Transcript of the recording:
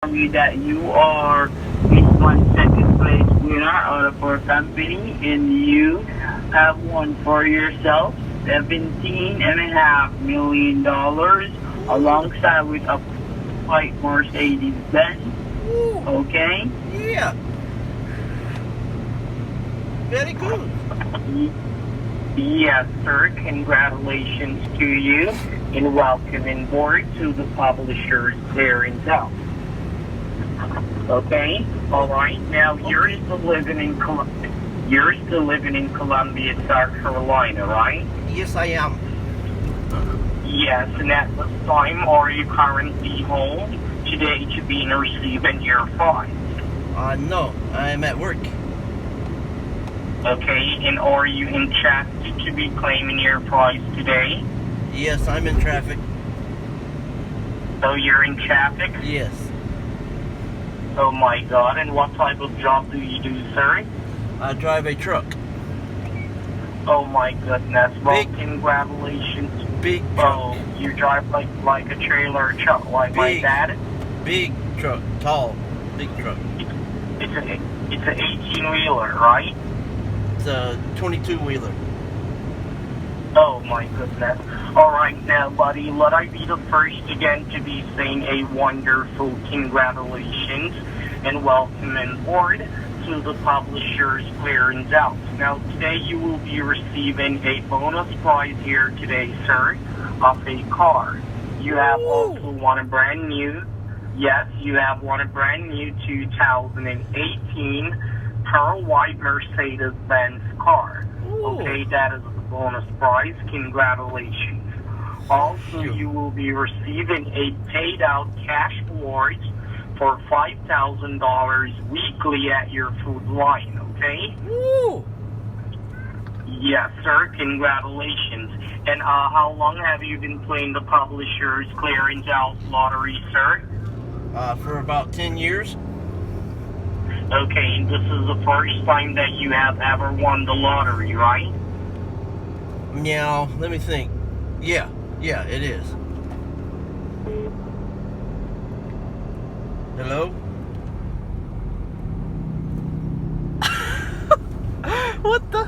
inform you that you are this one second place winner out of our company, and you have won for yourself $17.5 million Ooh. alongside with a white Mercedes Benz. Ooh. Okay? Yeah. Very good. Yes, sir. Congratulations to you and welcome board to the publisher's clearance out. Okay? Alright. Now you're Okay. still living in Columbia, South Carolina, right? Yes, I am. Yes, and at this time are you currently home today to be receiving your fine? No, I'm at work. Okay, and are you in traffic to be claiming your price today? Yes, I'm in traffic. So you're in traffic? Yes. Oh my god, and what type of job do you do, sir? I drive a truck. Oh my goodness, well, Big- congratulations. Big truck. Oh, you drive like a trailer truck like my Big. dad? Big truck. Tall. Big truck. It's a 18-wheeler, right? It's a 22-wheeler. Oh my goodness. Alright now, buddy, let I be the first again to be saying a wonderful congratulations and welcome board to the publisher's clearance out. Now today you will be receiving a bonus prize here today, sir, of a car. You have also won a brand new, yes, you have won a brand new 2018 Pearl White Mercedes-Benz car. Okay, that is the bonus prize. Congratulations. Also, you will be receiving a paid out cash award for $5,000 weekly at your food line, okay? Woo! Yes, sir. Congratulations. And how long have you been playing the publisher's clearance out lottery, sir? For about 10 years. Okay, and this is the first time that you have ever won the lottery, right? Meow. Let me think. Yeah, it is. Hello? What the